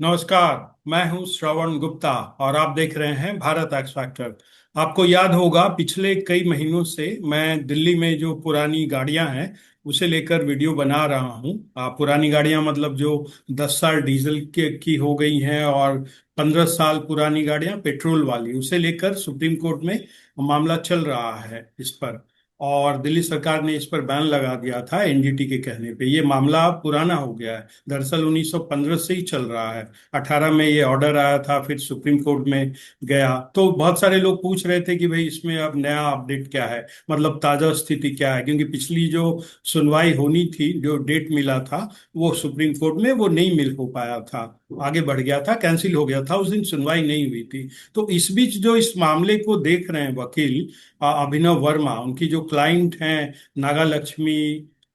नमस्कार। मैं हूं श्रवण गुप्ता और आप देख रहे हैं भारत एक्स फैक्टर। आपको याद होगा पिछले कई महीनों से मैं दिल्ली में जो पुरानी गाड़ियां हैं उसे लेकर वीडियो बना रहा हूं। पुरानी गाड़ियां मतलब जो 10 साल डीजल की हो गई हैं और 15 साल पुरानी गाड़ियां पेट्रोल वाली, उसे लेकर सुप्रीम कोर्ट में मामला चल रहा है इस पर। और दिल्ली सरकार ने इस पर बैन लगा दिया था एनजीटी के कहने पे। ये मामला अब पुराना हो गया है, दरअसल 1915 से ही चल रहा है। 18 में ये ऑर्डर आया था, फिर सुप्रीम कोर्ट में गया। तो बहुत सारे लोग पूछ रहे थे कि भाई इसमें अब नया अपडेट क्या है, मतलब ताजा स्थिति क्या है, क्योंकि पिछली जो सुनवाई होनी थी, जो डेट मिला था वो सुप्रीम कोर्ट में वो नहीं मिल हो पाया था। आगे बढ़ गया था, कैंसिल हो गया था, उस दिन सुनवाई नहीं हुई थी। तो इस बीच जो इस मामले को देख रहे हैं वकील अभिनव वर्मा, उनकी जो क्लाइंट हैं नागा लक्ष्मी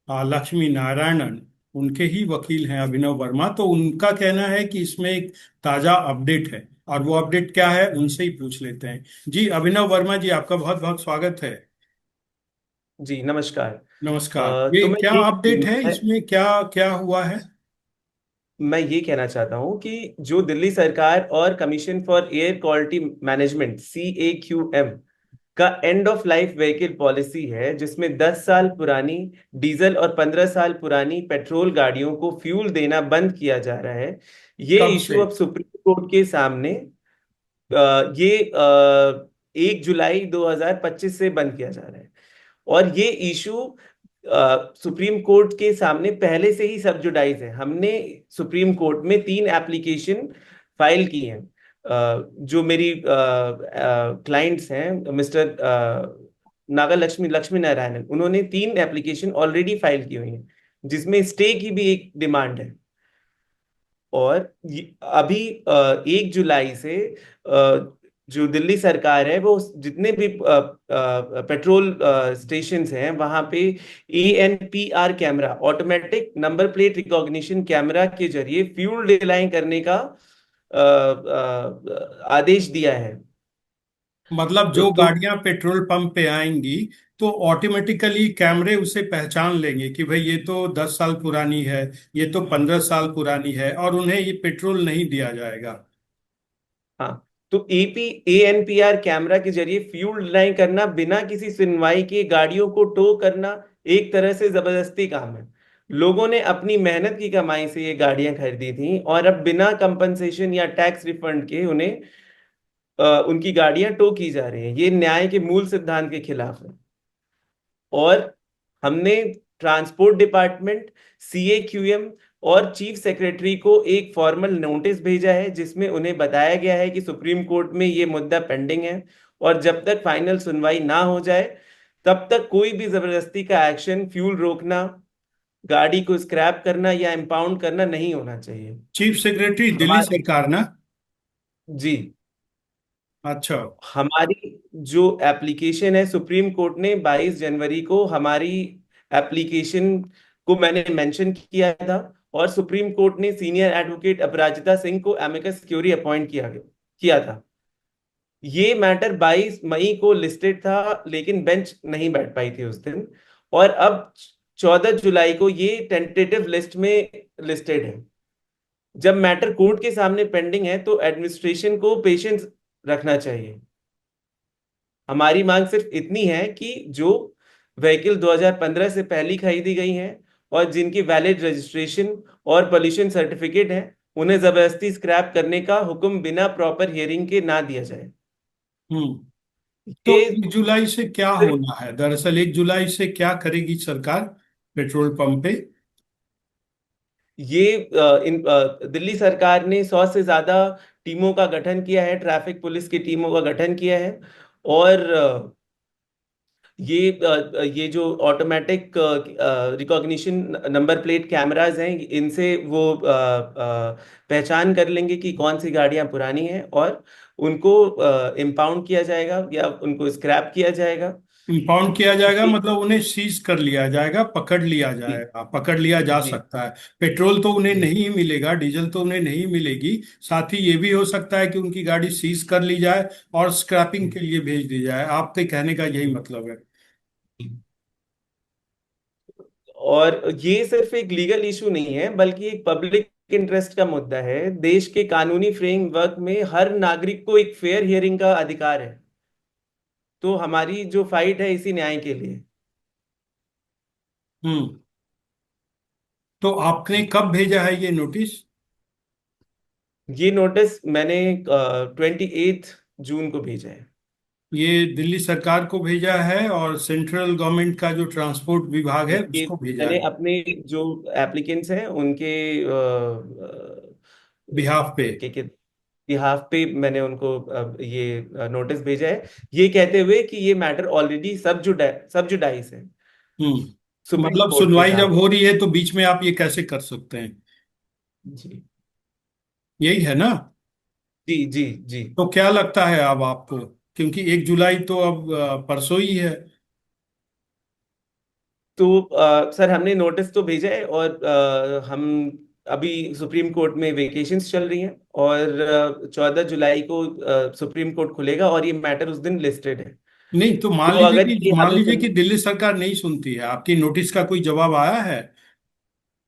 लक्ष्मी नारायणन, उनके ही वकील हैं अभिनव वर्मा। तो उनका कहना है कि इसमें एक ताजा अपडेट है, और वो अपडेट क्या है उनसे ही पूछ लेते हैं। जी अभिनव वर्मा जी, आपका बहुत बहुत स्वागत है। जी नमस्कार। नमस्कार। ये तो मैं क्या ये अपडेट है, इसमें क्या क्या हुआ है? मैं ये कहना चाहता हूं कि जो दिल्ली सरकार और commission for air quality management CAQM का end of life vehicle policy है, जिसमें 10 साल पुरानी डीजल और 15 साल पुरानी पेट्रोल गाड़ियों को फ्यूल देना बंद किया जा रहा है। ये कब इशू से? अब सुप्रीम कोर्ट के सामने ये 1 जुलाई 2025 से बंद किया जा रहा है। और ये इशू सुप्रीम कोर्ट के सामने पहले से ही सब्जुडाइज है। हमने सुप्रीम कोर्ट में 3 एप्लीकेशन फाइल की हैं। जो मेरी क्लाइंट्स हैं, मिस्टर नागा लक्ष्मी लक्ष्मी नारायणन, उन्होंने 3 एप्लीकेशन ऑलरेडी फाइल की हुई हैं, जिसमें स्टे की भी एक डिमांड है। और अभी 1 जुलाई से जो दिल्ली सरकार है वो जितने भी पेट्रोल स्टेशन हैं वहां पे ANPR camera, automatic number plate recognition camera के जरिए फ्यूल डिलाइंग करने का आदेश दिया है। मतलब जो तो गाड़ियां पेट्रोल पंप पे आएंगी तो ऑटोमेटिकली कैमरे उसे पहचान लेंगे कि भाई ये तो 10 साल पुरानी है, ये तो 15 साल पुरानी है, और उन्हें ये पेट्रोल नहीं दिया जाएगा। हाँ, तो ANPR कैमरा के जरिए फ्यूल डिलाइंग करना बिना किसी सुनवाई के गाड़ियों को टो करना एक तरह से जबरदस्ती काम है। लोगों ने अपनी मेहनत की कमाई से ये गाड़ियां खरीदी थी, और अब बिना कंपनसेशन या टैक्स रिफंड के उन्हें उनकी गाड़ियां टो की जा रही हैं। ये न्याय के मूल सिद्धांत के खिलाफ है। और हमने ट्रांसपोर्ट डिपार्टमेंट, CAQM और चीफ सेक्रेटरी को एक फॉर्मल नोटिस भेजा है, जिसमें उन्हें बताया गया है कि सुप्रीम कोर्ट में ये मुद्दा पेंडिंग है, और जब तक फाइनल सुनवाई ना हो जाए तब तक कोई भी जबरदस्ती का एक्शन, फ्यूल रोकना, गाड़ी को स्क्रैप करना या इम्पाउंड करना नहीं होना चाहिए। चीफ सेक्रेटरी दिल्ली हमारी सरकार ना? जी अच्छा। हमारी जो एप्लीकेशन है, सुप्रीम कोर्ट ने 22 जनवरी को हमारी एप्लीकेशन को मैंने मेंशन किया था, और सुप्रीम कोर्ट ने सीनियर एडवोकेट अपराजिता सिंह को एमिकस क्यूरी अपॉइंट किया था। ये मैटर 22 मई को लिस्टेड था, लेकिन बेंच नहीं बैठ पाई थी उस दिन। और अब 14 जुलाई को ये टेंटेटिव लिस्ट में लिस्टेड है। जब मैटर कोर्ट के सामने पेंडिंग है तो एडमिनिस्ट्रेशन को पेशेंस रखना चाहिए। हमारी मांग सिर्फ इतनी है कि जो व्हीकल 2015 से पहले खरीदी गई हैं और जिनकी वैलिड रजिस्ट्रेशन और पोल्यूशन सर्टिफिकेट है, उन्हें जबरदस्ती स्क्रैप करने का हुक्म बिना प्रॉपर हियरिंग के ना दिया जाए। हम्म। तो ये 1 जुलाई से क्या सिर्फ होना है, दरअसल 1 जुलाई से क्या करेगी सरकार पेट्रोल पंप पे? ये दिल्ली सरकार ने 100 से ज्यादा टीमों का गठन किया है, ट्रैफिक पुलिस की टीमों का गठन किया है। और ये जो automatic recognition number plate cameras हैं, इनसे वो पहचान कर लेंगे कि कौन सी गाड़ियां पुरानी हैं, और उनको इम्पाउंड किया जाएगा या उनको स्क्रैप किया जाएगा। इम्पाउंड किया जाएगा ये मतलब उन्हें सीज कर लिया जाएगा, पकड़ लिया जी जाएगा, पकड़ लिया जा जी सकता है। पेट्रोल तो उन्हें जी नहीं मिलेगा, डीजल तो उन्हें नहीं मिलेगी। साथ ही ये भी हो सकता है कि उनकी गाड़ी सीज कर ली जाए और स्क्रैपिंग के लिए भेज दी जाए। आपके कहने का यही मतलब है? और ये सिर्फ एक लीगल इशू नहीं है, बल्कि एक पब्लिक इंटरेस्ट का मुद्दा है। देश के कानूनी फ्रेमवर्क में हर नागरिक को एक फेयर हियरिंग का अधिकार है। तो हमारी जो फाइट है इसी न्याय के लिए। हम्म। तो आपने जी। कब भेजा है ये नोटिस? ये नोटिस मैंने 28 जून को भेजा है। ये दिल्ली सरकार को भेजा है और सेंट्रल गवर्नमेंट का जो ट्रांसपोर्ट विभाग है ये उसको भेजा मैंने है अपने जो एप्लीकेंट्स हैं उनके बिहाफ पे। के बिहाफ पे मैंने उनको ये नोटिस भेजा है, ये कहते हुए कि ये मैटर ऑलरेडी सब्जुडाइज है सुप्रीम मतलब कोर्ट के सुनवाई जब सामने। हो रही है तो बीच में आप ये कैसे कर सकते हैं? जी यही है ना? जी जी जी। तो क्या लगता है अब आपको, क्योंकि 1 जुलाई तो अब परसों ही है। तो सर हमने नोटिस तो भेजा है, और हम अभी सुप्रीम कोर्ट में वेकेशंस चल रही हैं, और 14 जुलाई को सुप्रीम कोर्ट खुलेगा और ये मैटर उस दिन लिस्टेड है। नहीं तो तो अगर ये हमें दिल्ली सरकार नहीं सुनती है आपकी नोटिस का, कोई जवाब आया है?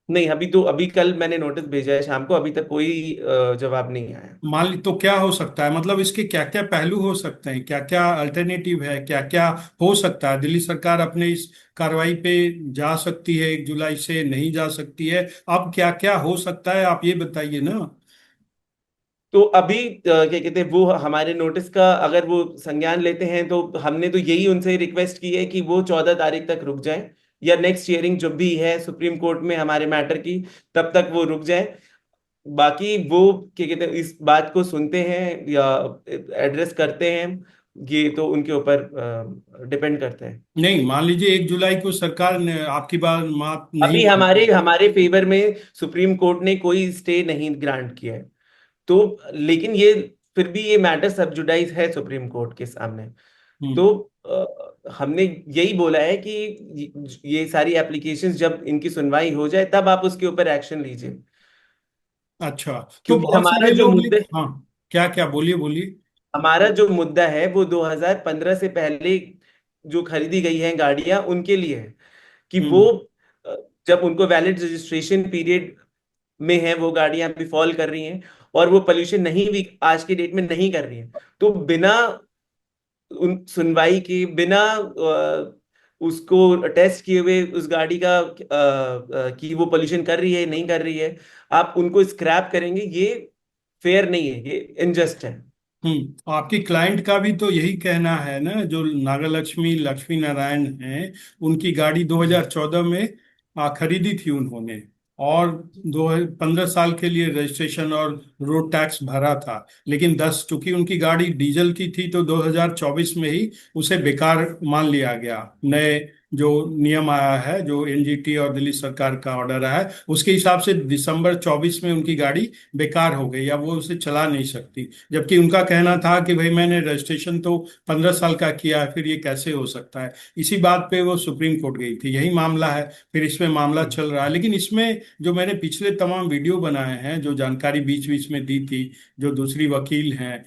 नहीं, अभी कल मैंने नोटिस भेजा है शाम को, अभी तक कोई जवाब नहीं आया। तो क्या हो सकता है, मतलब इसके क्या क्या पहलू हो सकते हैं, क्या क्या अल्टरनेटिव है, क्या क्या हो सकता है? दिल्ली सरकार अपने इस कार्रवाई पे जा सकती है 1 जुलाई से, नहीं जा सकती है? अब क्या क्या हो सकता है आप ये बताइए ना। तो अभी क्या कहते हैं, वो हमारे नोटिस का अगर वो संज्ञान लेते हैं तो हमने तो यही उनसे रिक्वेस्ट की है कि वो 14 तारीख तक रुक जाएं, या नेक्स्ट हियरिंग जब भी है सुप्रीम कोर्ट में हमारे मैटर की, तब तक वो रुक जाएं। बाकी वो क्या कहते हैं इस बात को सुनते हैं या एड्रेस करते हैं, ये तो उनके ऊपर डिपेंड करता है। नहीं, मान लीजिए 1 जुलाई को सरकार ने आपकी बात नहीं अभी मानी। हमारे हमारे फेवर में सुप्रीम कोर्ट ने कोई स्टे नहीं ग्रांट किया है। तो लेकिन ये फिर भी ये मैटर सबजुडाइज है सुप्रीम कोर्ट के सामने। हम्म। तो हमने यही बोला है कि ये सारी एप्लीकेशंस जब इनकी सुनवाई हो जाए तब आप उसके ऊपर एक्शन लीजिए। अच्छा। तो क्योंकि बहुत हमारा सारे जो लोग मुद्दा हाँ, क्या क्या, बोलिए बोलिए। हमारा जो मुद्दा है वो 2015 से पहले जो खरीदी गई हैं गाड़ियां उनके लिए है, कि वो हम्म। अ, जब उनको वैलिड रजिस्ट्रेशन पीरियड में है वो गाड़ियां अभी फॉल कर रही हैं, और वो पोल्यूशन नहीं भी आज की डेट में नहीं कर रही हैं, तो बिना उन सुनवाई के, बिना उसको टेस्ट किए हुए उस गाड़ी का कि वो पोल्यूशन कर रही है नहीं कर रही है, आप उनको स्क्रैप करेंगे, ये फेयर नहीं है, ये इनजस्ट है। आपकी क्लाइंट का भी तो यही कहना है ना, जो नागलक्ष्मी लक्ष्मी नारायण हैं, उनकी गाड़ी जी 2014 में खरीदी थी उन्होंने, और दो 15 साल के लिए रजिस्ट्रेशन और रोड टैक्स भरा था। लेकिन 10, चूंकि उनकी गाड़ी डीजल की थी तो 2024 में ही उसे बेकार मान लिया गया। नए जो नियम आया है, जो एनजीटी और दिल्ली सरकार का ऑर्डर आया है, उसके हिसाब से दिसंबर 24 में उनकी गाड़ी बेकार हो गई, या वो उसे चला नहीं सकती। जबकि उनका कहना था कि भाई मैंने रजिस्ट्रेशन तो 15 साल का किया है, फिर ये कैसे हो सकता है। इसी बात पे वो सुप्रीम कोर्ट गई थी, यही मामला है। फिर इसमें मामला चल रहा है, लेकिन इसमें जो मैंने पिछले तमाम वीडियो बनाए हैं, जो जानकारी बीच बीच में दी थी, जो दूसरी वकील हैं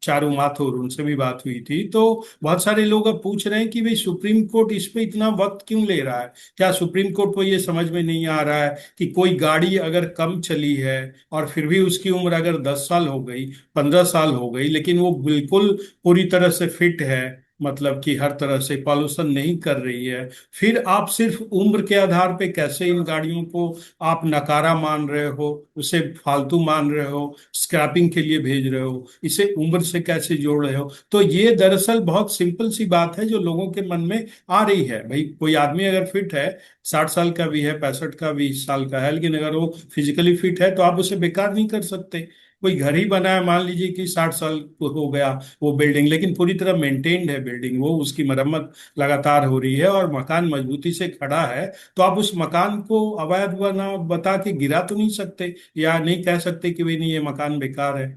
चारू माथुर, उनसे भी बात हुई थी, तो बहुत सारे लोग अब पूछ रहे हैं कि भाई सुप्रीम कोर्ट इस पे इतना वक्त क्यों ले रहा है। क्या सुप्रीम कोर्ट को ये समझ में नहीं आ रहा है कि कोई गाड़ी अगर कम चली है और फिर भी उसकी उम्र अगर 10 साल हो गई, 15 साल हो गई, लेकिन वो बिल्कुल पूरी तरह से फिट है, मतलब कि हर तरह से पॉल्यूशन नहीं कर रही है, फिर आप सिर्फ उम्र के आधार पे कैसे इन गाड़ियों को आप नकारा मान रहे हो, उसे फालतू मान रहे हो, स्क्रैपिंग के लिए भेज रहे हो, इसे उम्र से कैसे जोड़ रहे हो? तो ये दरअसल बहुत सिंपल सी बात है जो लोगों के मन में आ रही है। भाई कोई आदमी अगर फिट है, 60 साल का भी है, 65 का भी, 20 साल का है, लेकिन अगर वो फिजिकली फिट है तो आप उसे बेकार नहीं कर सकते। कोई घर ही बना है, मान लीजिए कि 60 साल को हो गया वो बिल्डिंग, लेकिन पूरी तरह मेंटेन्ड है बिल्डिंग, वो उसकी मरम्मत लगातार हो रही है और मकान मजबूती से खड़ा है, तो आप उस मकान को अवैध बना बता के गिरा तो नहीं सकते, या नहीं कह सकते कि भाई नहीं ये मकान बेकार है।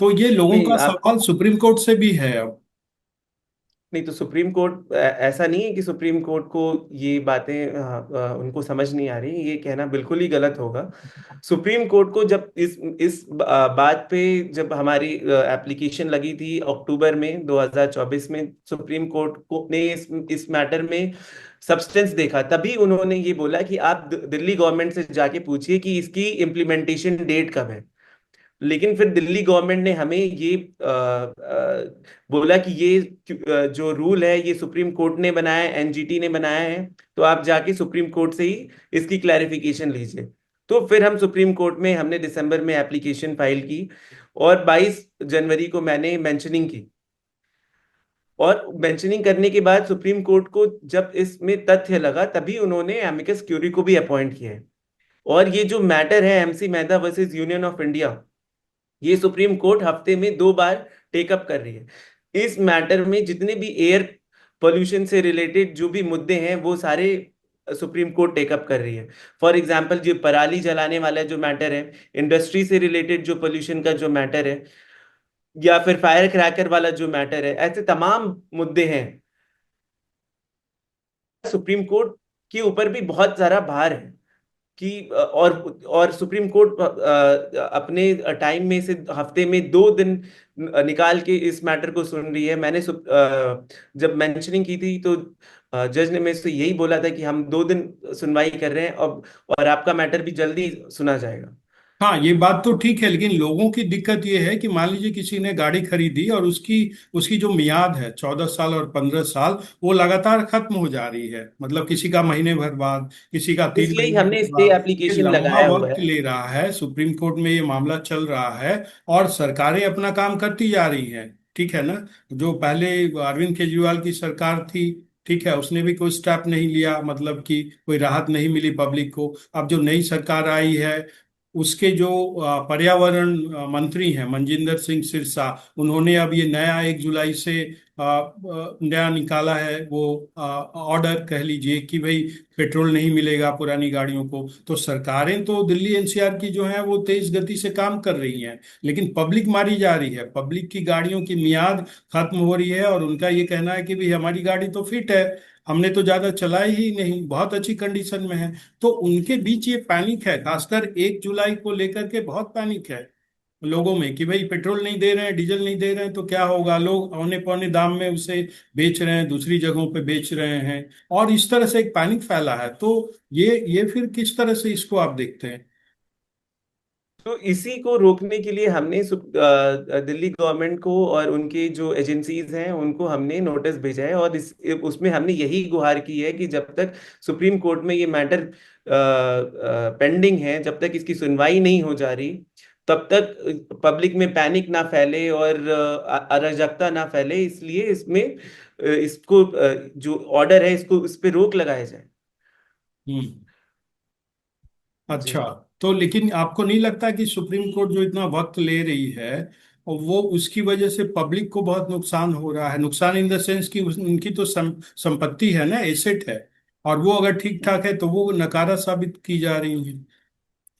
तो ये लोगों नहीं का आप सवाल सुप्रीम कोर्ट से भी है अब। नहीं, तो सुप्रीम कोर्ट ऐसा नहीं है कि सुप्रीम कोर्ट को ये बातें उनको समझ नहीं आ रही, ये कहना बिल्कुल ही गलत होगा। सुप्रीम कोर्ट को जब इस बात पे जब हमारी एप्लीकेशन लगी थी अक्टूबर में 2024 में, सुप्रीम कोर्ट को ने इस मैटर में सब्सटेंस देखा, तभी उन्होंने ये बोला कि आप दिल्ली गवर्नमेंट से जाके पूछिए कि इसकी इम्प्लीमेंटेशन डेट कब है। लेकिन फिर दिल्ली गवर्नमेंट ने हमें ये बोला कि ये जो रूल है ये सुप्रीम कोर्ट ने बनाया है, एनजीटी ने बनाया है, तो आप जाके सुप्रीम कोर्ट से ही इसकी क्लैरिफिकेशन लीजिए। तो फिर हम सुप्रीम कोर्ट में हमने दिसंबर में एप्लीकेशन फाइल की, और 22 जनवरी को मैंने मेंशनिंग की। और मेंशनिंग करने के बाद सुप्रीम कोर्ट को जब इसमें तथ्य लगा, तभी उन्होंने एमिकस क्यूरी को भी अपॉइंट किया है। और ये जो मैटर है MC Mehta versus union of India, ये सुप्रीम कोर्ट हफ्ते में 2 बार टेकअप कर रही है। इस मैटर में जितने भी एयर पोल्यूशन से रिलेटेड जो भी मुद्दे हैं वो सारे सुप्रीम कोर्ट टेकअप कर रही है। फॉर एग्जांपल जो पराली जलाने वाला जो मैटर है, इंडस्ट्री से रिलेटेड जो पोल्यूशन का जो मैटर है, या फिर फायर क्रैकर वाला जो मैटर है, ऐसे तमाम मुद्दे हैं। सुप्रीम कोर्ट के ऊपर भी बहुत सारा भार है कि और सुप्रीम कोर्ट अपने टाइम में से हफ्ते में 2 दिन निकाल के इस मैटर को सुन रही है। मैंने जब मेंशनिंग की थी तो जज ने मेरे से यही बोला था कि हम 2 दिन सुनवाई कर रहे हैं अब, और आपका मैटर भी जल्दी सुना जाएगा। हाँ, ये बात तो ठीक है, लेकिन लोगों की दिक्कत ये है कि मान लीजिए किसी ने गाड़ी खरीदी और उसकी उसकी जो मियाद है 14 साल और 15 साल, वो लगातार खत्म हो जा रही है। मतलब किसी का महीने भर बाद, किसी का तीन इसलिए ही महीने हमने स्टे बाद। ये एप्लीकेशन लंबा लगाया हुआ वक्त है। ले रहा है, सुप्रीम कोर्ट में ये मामला चल रहा है और सरकारें अपना काम करती जा रही हैं। ठीक है ना? जो पहले अरविंद केजरीवाल की सरकार थी, ठीक है, उसने भी कोई स्टेप नहीं लिया, मतलब कि कोई राहत नहीं मिली पब्लिक को। अब जो नई सरकार आई है, उसके जो पर्यावरण मंत्री हैं मनजिंदर सिंह सिरसा, उन्होंने अब ये नया 1 जुलाई से नया निकाला है वो ऑर्डर कह लीजिए कि भाई पेट्रोल नहीं मिलेगा पुरानी गाड़ियों को। तो सरकारें तो दिल्ली एनसीआर की जो है वो तेज गति से काम कर रही हैं, लेकिन पब्लिक मारी जा रही है। पब्लिक की गाड़ियों की मियाद खत्म हो रही है और उनका ये कहना है कि भाई हमारी गाड़ी तो फिट है, हमने तो ज्यादा चलाई ही नहीं, बहुत अच्छी कंडीशन में है। तो उनके बीच ये पैनिक है, खासकर 1 जुलाई को लेकर के बहुत पैनिक है लोगों में कि भाई पेट्रोल नहीं दे रहे हैं, डीजल नहीं दे रहे हैं तो क्या होगा। लोग औने पौने दाम में उसे बेच रहे हैं, दूसरी जगहों पे बेच रहे हैं, और इस तरह से एक पैनिक फैला है। तो ये फिर किस तरह से इसको आप देखते हैं? तो इसी को रोकने के लिए हमने दिल्ली गवर्नमेंट को और उनके जो एजेंसीज हैं उनको हमने नोटिस भेजा है, और इस उसमें हमने यही गुहार की है कि जब तक सुप्रीम कोर्ट में ये मैटर पेंडिंग है, जब तक इसकी सुनवाई नहीं हो जा रही, तब तक पब्लिक में पैनिक ना फैले और अराजकता ना फैले। इसलिए इसमें इसको जो ऑर्डर है इसको इस पे रोक लगाया जाए। हम्म। जी। अच्छा, तो लेकिन आपको नहीं लगता कि सुप्रीम कोर्ट जो इतना वक्त ले रही है, और वो उसकी वजह से पब्लिक को बहुत नुकसान हो रहा है? नुकसान इन द सेंस कि उनकी तो संपत्ति है ना, एसेट है, और वो अगर ठीक ठाक है तो वो नकारा साबित की जा रही है।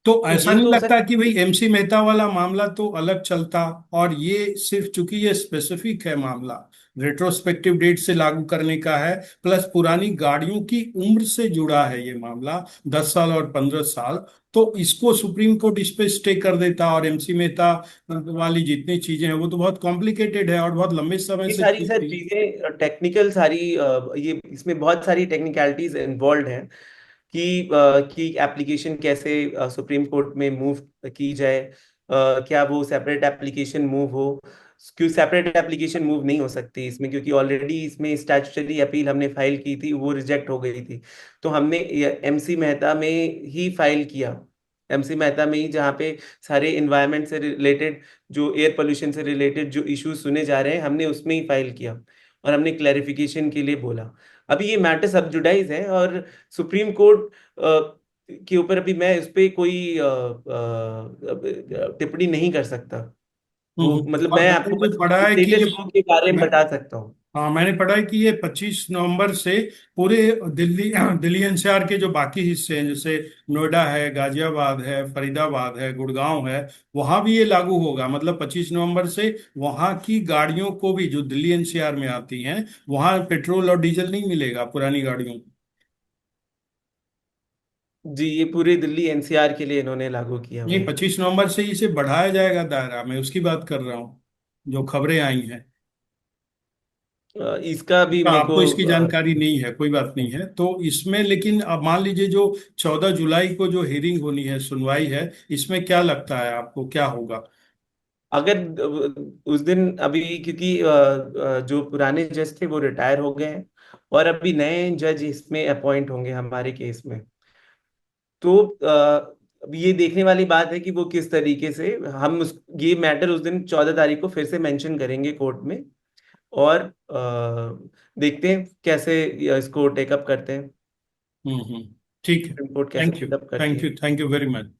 तो तो ऐसा ये नहीं तो सर, लगता कि भाई एमसी मेहता वाला मामला तो अलग चलता, और ये सिर्फ चूंकि ये स्पेसिफिक है मामला, रेट्रोस्पेक्टिव डेट से लागू करने का है, प्लस पुरानी गाड़ियों की उम्र से जुड़ा है ये मामला, 10 साल और 15 साल, तो इसको सुप्रीम कोर्ट इस पे स्टे कर देता, और एमसी मेहता वाली जितनी चीजें हैं वो तो बहुत कॉम्प्लिकेटेड है और बहुत लंबे समय ये से सारी सर चलती है। चीजें टेक्निकल सारी, ये इसमें बहुत सारी टेक्निकलिटीज इन्वॉल्व हैं कि एप्लीकेशन कैसे सुप्रीम कोर्ट में मूव की जाए। क्या वो सेपरेट एप्लीकेशन मूव हो? क्यों सेपरेट एप्लीकेशन मूव नहीं हो सकती इसमें, क्योंकि ऑलरेडी इसमें स्टैट्यूटरी अपील हमने फाइल की थी, वो रिजेक्ट हो गई थी। तो हमने एमसी मेहता में ही फाइल किया, एमसी मेहता में ही, जहाँ पे सारे इन्वायरमेंट से रिलेटेड, जो एयर पोल्यूशन से रिलेटेड जो इश्यूज सुने जा रहे हैं, हमने उसमें ही फाइल किया और हमने क्लैरिफिकेशन के लिए बोला। अभी ये मैटर सब जुडाइज है, और सुप्रीम कोर्ट के ऊपर अभी मैं इस पे कोई टिप्पणी नहीं कर सकता। वो मतलब और मैं मैंने आपको जो बस पढ़ा है कि ये, स्टेटस को के बारे में मैं, बता सकता हूँ। हाँ मैंने पढ़ा है कि ये 25 नवंबर से पूरे दिल्ली दिल्ली एनसीआर के जो बाकी हिस्से हैं, जैसे नोएडा है, गाजियाबाद है, फरीदाबाद है, गुड़गांव है, वहां भी ये लागू होगा। मतलब 25 नवंबर से वहां की गाड़ियों को भी, जो दिल्ली एनसीआर में आती हैं, वहां पेट्रोल और डीजल नहीं मिलेगा पुरानी गाड़ियों को। जी, ये पूरे दिल्ली एनसीआर के लिए इन्होंने लागू किया हुआ नहीं, है। 25 नवंबर से इसे बढ़ाया जाएगा दायरा, मैं उसकी बात कर रहा हूँ, जो खबरें आई हैं। इसका भी मेरे को आपको इसकी जानकारी नहीं है, कोई बात नहीं है तो इसमें, लेकिन अब मान लीजिए जो 14 जुलाई को जो हियरिंग होनी है, सुनवाई है, इसमें क्या लगता है आपको क्या होगा? अगर उस दिन अभी, क्योंकि जो पुराने जज थे वो रिटायर हो गए हैं, और अभी नए जज इसमें अपॉइंट होंगे हमारे केस में, तो अब ये देखने वाली बात है कि वो किस तरीके से हम ये मैटर उस दिन 14 तारीख को फिर से मेंशन करेंगे कोर्ट में, और देखते हैं कैसे इसको टेकअप करते हैं, ठीक है। सुप्रीम कोर्ट कैसे थैंक यू। टेकअप करती थैंक है। You. Thank you very much.